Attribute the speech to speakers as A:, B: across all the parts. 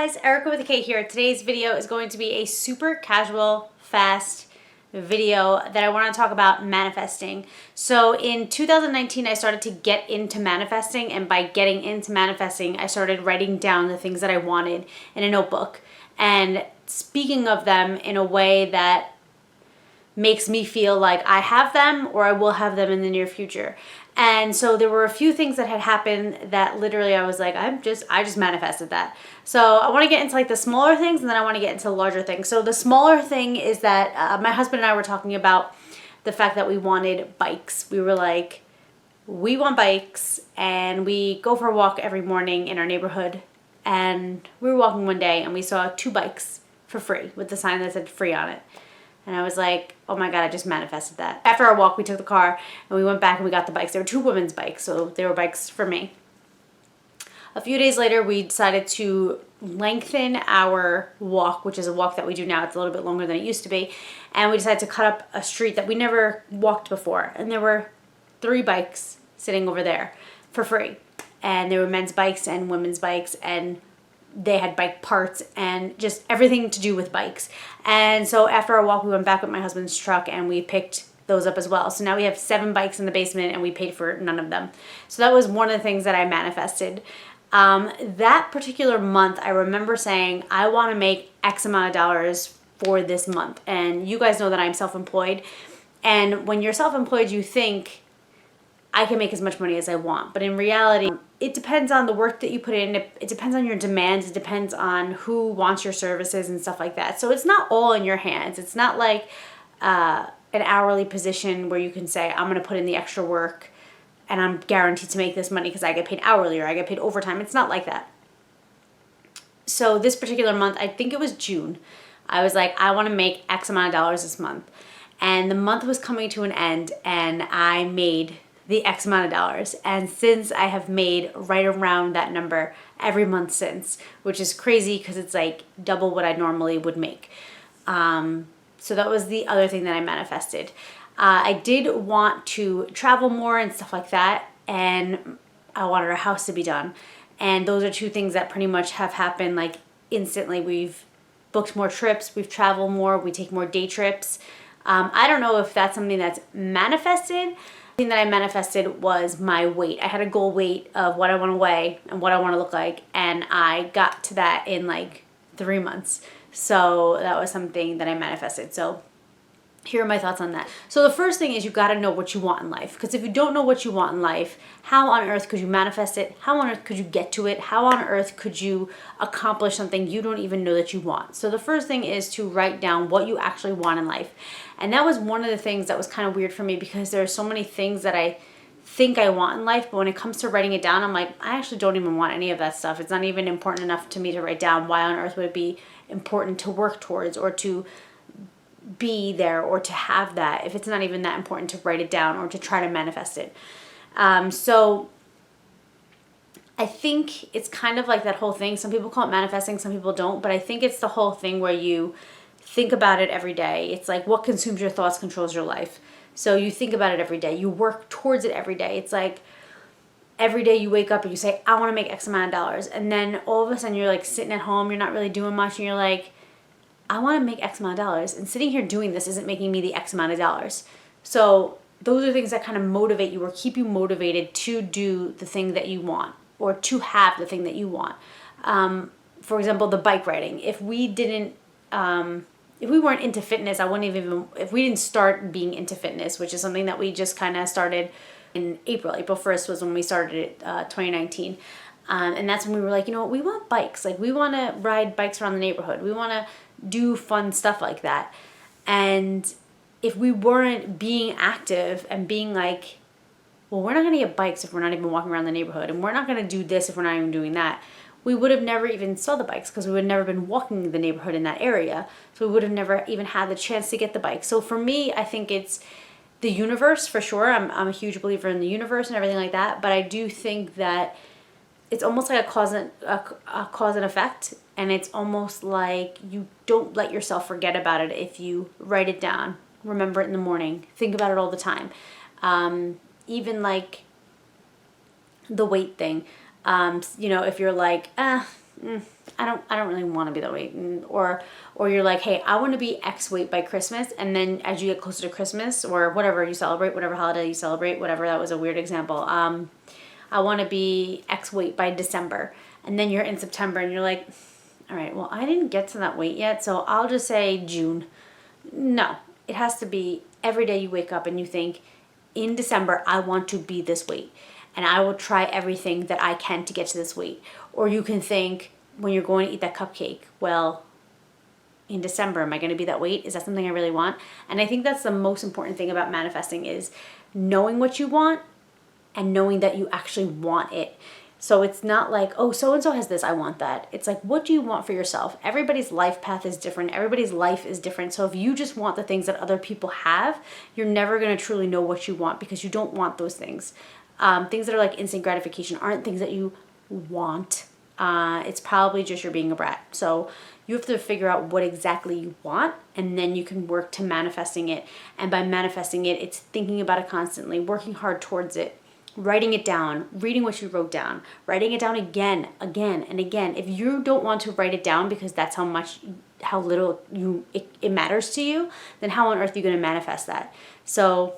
A: guys, Erica with a K here. Today's video is going to be a super casual, fast video that I want to talk about manifesting. So in 2019, I started to get into manifesting, and by getting into manifesting, I started writing down the things that I wanted in a notebook and speaking of them in a way that makes me feel like I have them or I will have them in the near future. And so there were a few things that had happened that literally I was like, I just manifested that. So I want to get into like the smaller things, and then I want to get into the larger things. So the smaller thing is that my husband and I were talking about the fact that we wanted bikes. We were like, we want bikes, and we go for a walk every morning in our neighborhood. And we were walking one day and we saw 2 bikes for free with the sign that said free on it. And I was like, oh my God, I just manifested that. After our walk, we took the car and we went back and we got the bikes. They were 2 women's bikes, so they were bikes for me. A few days later, we decided to lengthen our walk, which is a walk that we do now. It's a little bit longer than it used to be. And we decided to cut up a street that we never walked before. And there were 3 bikes sitting over there for free. And there were men's bikes and women's bikes, and they had bike parts and just everything to do with bikes. And so after our walk, we went back with my husband's truck and we picked those up as well. So now we have 7 bikes in the basement and we paid for none of them. So that was one of the things that I manifested. That particular month, I remember saying, I want to make X amount of dollars for this month. And you guys know that I'm self-employed. And when you're self-employed, you think, I can make as much money as I want. But in reality, it depends on the work that you put in. It depends on your demands. It depends on who wants your services and stuff like that. So it's not all in your hands. It's not like an hourly position where you can say, I'm going to put in the extra work and I'm guaranteed to make this money because I get paid hourly or I get paid overtime. It's not like that. So this particular month, I think it was June, I was like, I want to make X amount of dollars this month. And the month was coming to an end and I made the X amount of dollars. And since I have made right around that number every month since, which is crazy because it's like double what I normally would make. So that was the other thing that I manifested. I did want to travel more and stuff like that. And I wanted our house to be done. And those are 2 things that pretty much have happened like instantly. We've booked more trips. We've traveled more. We take more day trips. I don't know if that's something that's manifested. The thing that I manifested was my weight. I had a goal weight of what I want to weigh and what I want to look like, and I got to that in like 3 months. So that was something that I manifested. So here are my thoughts on that. So the first thing is you got to know what you want in life, because if you don't know what you want in life, how on earth could you manifest it? How on earth could you get to it? How on earth could you accomplish something you don't even know that you want? So the first thing is to write down what you actually want in life. And that was one of the things that was kind of weird for me, because there are so many things that I think I want in life, but when it comes to writing it down, I'm like, I actually don't even want any of that stuff. It's not even important enough to me to write down. Why on earth would it be important to work towards or to be there or to have that if it's not even that important to write it down or to try to manifest it? So I think it's kind of like that whole thing. Some people call it manifesting, some people don't, but I think it's the whole thing where you think about it every day. It's like what consumes your thoughts controls your life. So you think about it every day. You work towards it every day. It's like every day you wake up and you say, I want to make X amount of dollars. And then all of a sudden you're like sitting at home, you're not really doing much, and you're like, I want to make X amount of dollars, and sitting here doing this isn't making me the X amount of dollars. So those are things that kind of motivate you or keep you motivated to do the thing that you want or to have the thing that you want. For example, the bike riding. If we weren't into fitness, if we didn't start being into fitness, which is something that we just kind of started in April 1st was when we started it, 2019. And that's when we were like, you know what, we want bikes. Like we want to ride bikes around the neighborhood. We want to do fun stuff like that. And if we weren't being active and being like, well, we're not going to get bikes if we're not even walking around the neighborhood, and we're not going to do this if we're not even doing that, we would have never even saw the bikes because we would have never been walking the neighborhood in that area. So we would have never even had the chance to get the bike. So for me, I think it's the universe for sure. I'm a huge believer in the universe and everything like that. But I do think that it's almost like a cause and effect. And it's almost like you don't let yourself forget about it if you write it down, remember it in the morning, think about it all the time. Even like the weight thing. If you're like, I don't really want to be that weight. Or you're like, hey, I want to be X weight by Christmas. And then as you get closer to Christmas or whatever you celebrate, whatever holiday you celebrate, whatever, that was a weird example. I want to be X weight by December. And then you're in September and you're like, all right, well, I didn't get to that weight yet, so I'll just say June. No, it has to be every day you wake up and you think, in December, I want to be this weight. And I will try everything that I can to get to this weight. Or you can think, when you're going to eat that cupcake, well, in December, am I going to be that weight? Is that something I really want? And I think that's the most important thing about manifesting is knowing what you want and knowing that you actually want it. So it's not like, oh, so-and-so has this, I want that. It's like, what do you want for yourself? Everybody's life path is different. Everybody's life is different. So if you just want the things that other people have, you're never going to truly know what you want because you don't want those things. Things that are like instant gratification aren't things that you want. It's probably just you're being a brat. So you have to figure out what exactly you want, and then you can work to manifesting it. And by manifesting it, it's thinking about it constantly, working hard towards it, writing it down, reading what you wrote down, writing it down again, and again. If you don't want to write it down because that's how little it matters to you, then how on earth are you going to manifest that? So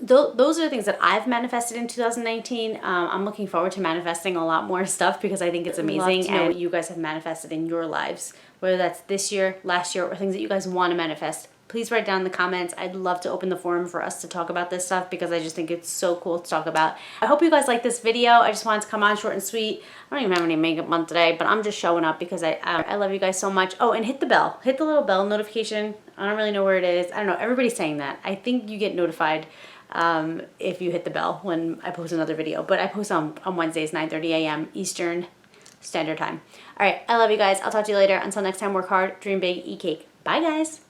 A: those are the things that I've manifested in 2019. I'm looking forward to manifesting a lot more stuff because I think it's amazing. And what you guys have manifested in your lives, whether that's this year, last year, or things that you guys want to manifest. Please write down in the comments. I'd love to open the forum for us to talk about this stuff because I just think it's so cool to talk about. I hope you guys like this video. I just wanted to come on short and sweet. I don't even have any makeup on today, but I'm just showing up because I love you guys so much. Oh, and hit the bell. Hit the little bell notification. I don't really know where it is. I don't know. Everybody's saying that. I think you get notified if you hit the bell when I post another video. But I post on Wednesdays, 9:30 a.m. Eastern Standard Time. All right. I love you guys. I'll talk to you later. Until next time, work hard, dream big, eat cake. Bye, guys.